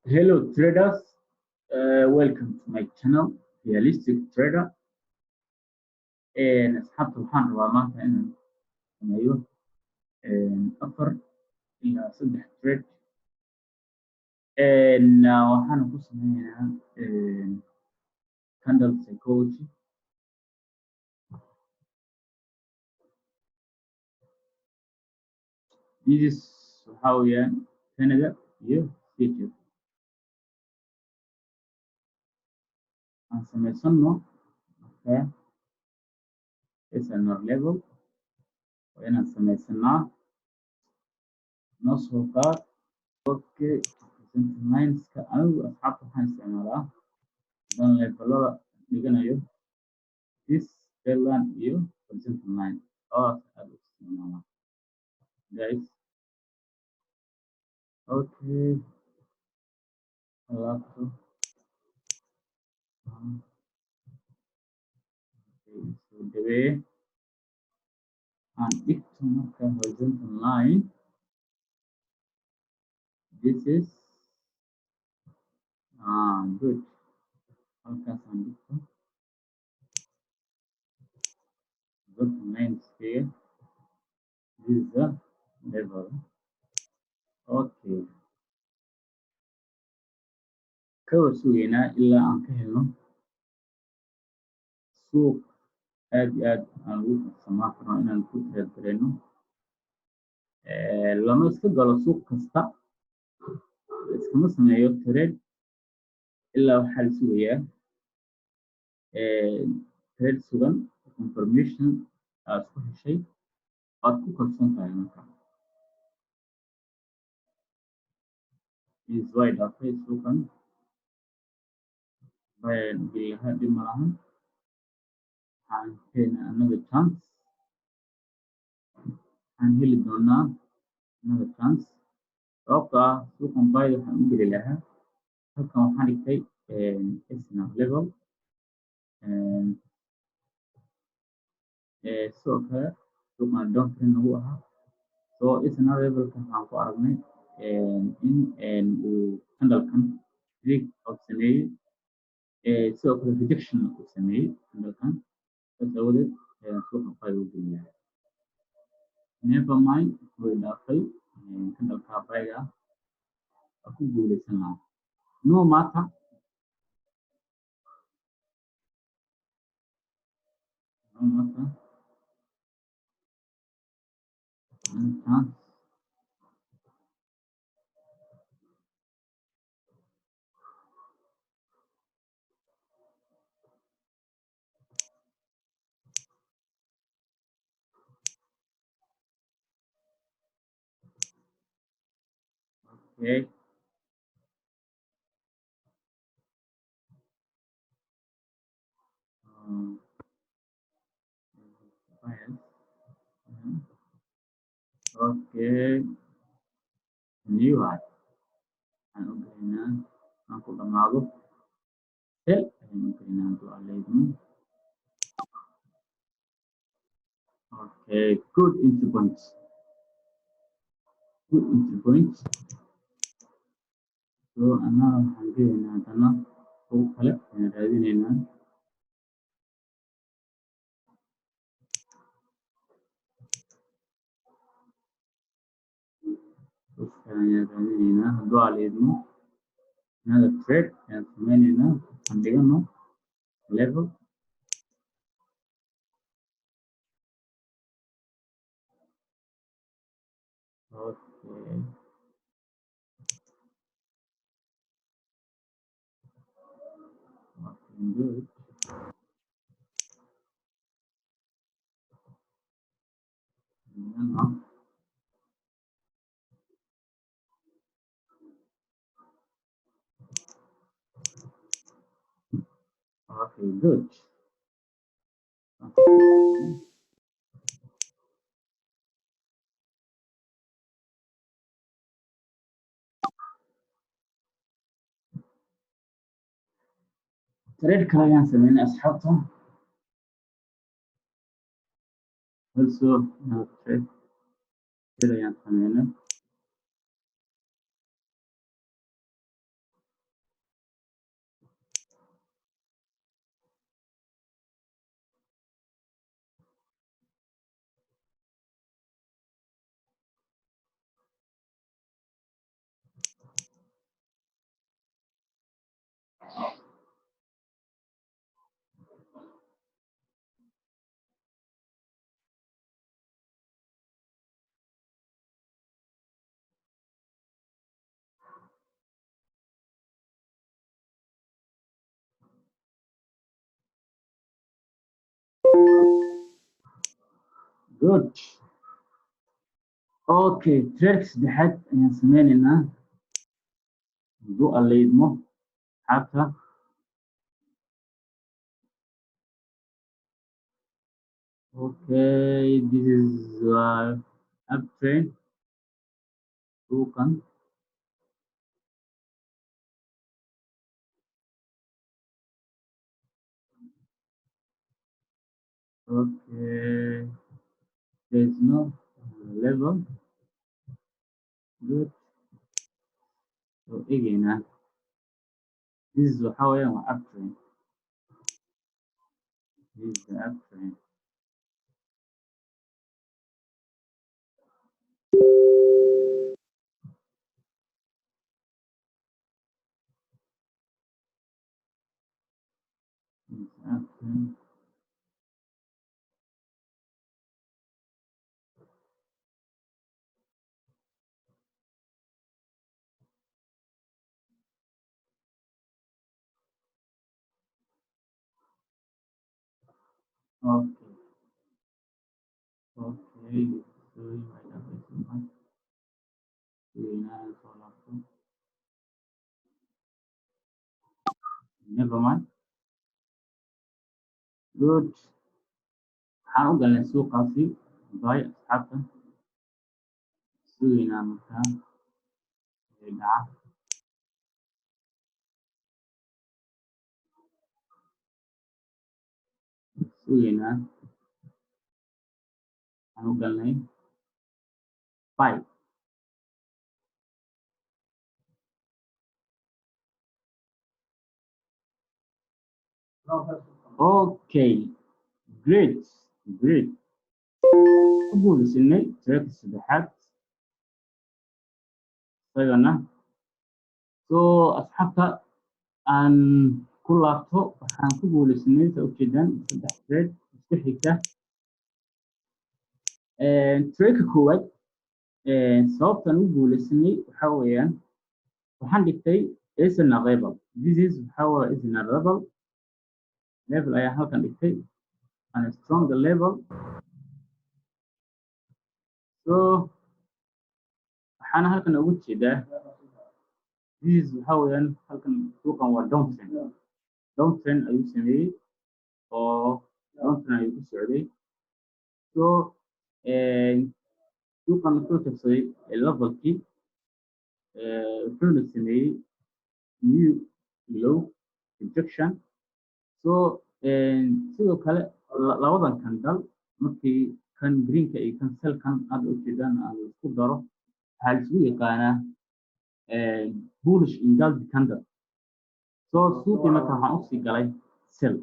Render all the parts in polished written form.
Hello traders, welcome to my channel, Realistic Trader. أصحابته waxaan rabaa maanta inaan sameeyo afar ilaa saddex trade. Waxaan ku sameynayaa candlepschology. This waxaa weeyaan Canada iyo Egypt. Aan sameysano markaa SNR level waa inaan sameysanaa noo soo qaad. Okay, lines-ka anigu asxaabta waxaan isticmaalaa dan levelada dhiganayo this line iyo horizontal line oo aad u isticmaalaa guys. Okay, alaabto soo dhaweeye aan dhigto marka horizontal line. This is good. Halkaas aan dhigto horizontal lines here. This is the level. Okay, kawar sugeynaa ilaa aan ka helno suuq aad iyo aad aan ugu farsamaa karno inaan ku trade gareyno. Lama iska galo suuq kasta, iskama sameeyo trade ilaa waxaa la sugayaa trade sugan, confirmation aad ku heshay, aad ku kalsoon tahay marka. Is wide dhaafay suuqan bilaha dhib malahan. Waxaan helnaa another chance, waxaan heli doonaa another chance sababtoo ah suuqan buy waxaan u geli lahaa halkan waxaan dhigtay SNR level. Sidoo kale suuqan down trend nagu ahaa, so SNR levelka waxaan ku aragnay in uu candlekan break out sameeyey, sidoo kale rejection uu sameeyey candlekan. Saas aawadeed suuqa buy u geli lahaa. Never mind, way dhaafay candleka buy-ga ah waa ku guuleysan lahaa. No matter chance. Okay. Okay. New one. Aan u gelinaa aan ku dhamaado sell ayaan u gelinaa hadduu aan leedno. Okay, good entry points. Good entry points. So annaga waxaan gelaynaa haddana suuq kale ayaan raadineynaa. Suuq kale ayaan raadineynaa hadduu aan leedno. Another trade ayaan sameyneynaa, aan dhigano level. Okay. Looking good. Okay, good. Trade kale ayaan sameynay asxaabta. Also trade ayaan sameynay. good. Okay, tricks saddexaad ayaan sameynaynaa hadduu alla idmo xabta. Okay, this is uptrain suuqan. Okay, there's no level. Good. So eegayna. This is waxaa weeyaan waa uptrain. This is the uptrain. This is uptrain. Okay. Okay. So you might have this one. Never mind. Good. waxaan u galnay suuqaasi bay asxaabta sugaynaa markaa dhaca sugaynaa waxaan u galnay bay. Okay, great, great. ku guulaysanay tracka saddexaad isagana. So asxaabta aan ku laabto waxaan ku guulaysanay sa ujeedaan 3 trade isku xigta. Tracka koowaad sababtaan u guulaysanay waxaa weeyaan waxaan dhigtay isna rebel. This is waxaa weeye isna rebel level ayaa halkan dhigtay and a stronger level. So waxaana halkan ugu jeedaa this is waxaa weeyaan halkan suuqan waa downtrend. Downtrend ayuu sameeyey oo downtrend ayuu ku socday. So suuqan wuxuu tabsaday levelkii wuxuuna sameeyey new low rejection. So sidoo kale labadan candle markii kan greenka iyo kan selkan aad u jeedaan aan isku daro waxaa la isugu yaqaanaa bullish engulfed candle. So suuqii marka waxaan usii galay sell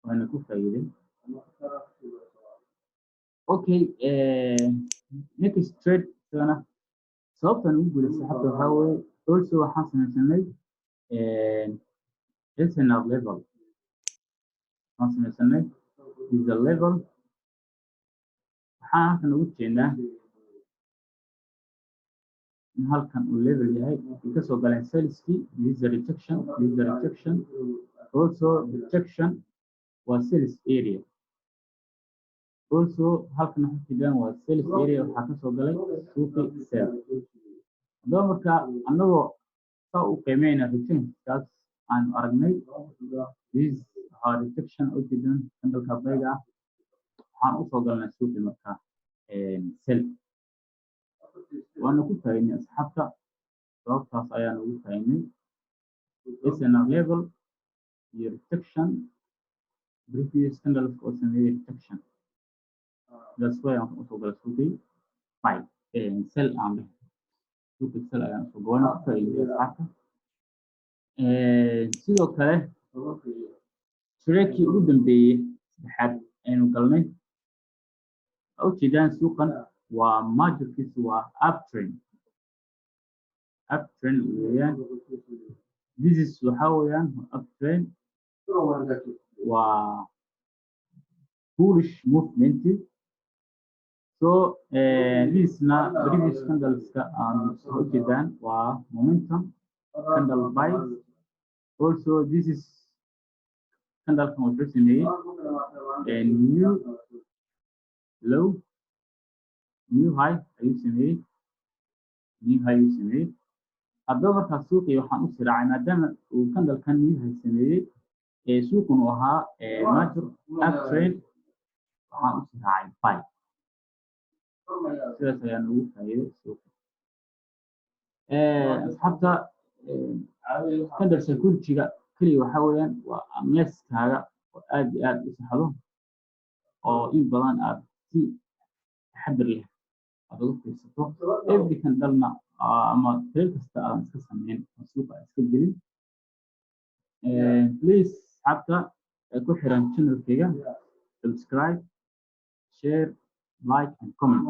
waana ku faa'iiday. Okay, next trade sana sababtan ugu guulaystay xabta waxaa weeye also waxaan samaysanay SNR level. waxaan samaysanay is the level waxaan halkan ugu jeednaa in halkan uu level yahay kasoo galeen sellskii. This is the rejection, this is the rejection, also rejection waa sales area. Also halkan waxaa jeedaan waa sales area waxaa kasoo galay suuqi sell. haddaba marka annagoo saa u qiimeynaa rejectionkaas aan aragnay this rejection u jeedaan candleka bayga ah waxaan usoo galnay suuqi marka sell waana ku faa'iidnay asxaabta. sababtaas ayaan ugu faa'iidnay SNR level iyo rejection previous candles oo sameeyey rejection. That's why aan usoo galay suuqi buy sell aan suuqi sell ayaan usoo goona ku faa'iidnay asxaabta. sidoo kale trackii ugu dambeeyey saddexaad aynu galnay ujeedaan suuqan waa marketkiisu waa uptrend. Uptrend weeyaan. This is waxaa weeyaan uptrend waa bullish movement. So thisna previous candleska aan ujeedaan waa momentum candle buy. Also this is candlekan wuxuu sameeyey new low new high ayuu sameeyey haddaba markaa suuqii waxaan u siraacay maadaama uu candlekan new high sameeyey suuqun uu ahaa major uptrend waxaan u siraacay buy sidaas ayaan ugu faa'iiday suuqa asxaabta candlepschology-ga keliya waxa weeyaan waa amneskaaga oo aad iyo aad u saxdo oo in badan aad si taxaddar leh aad uga fiirsato every candlena ama trade kasta aadan iska sameyn oo suuqa iska gelin please asxaabta ku xiran channelkayga subscribe share like and comment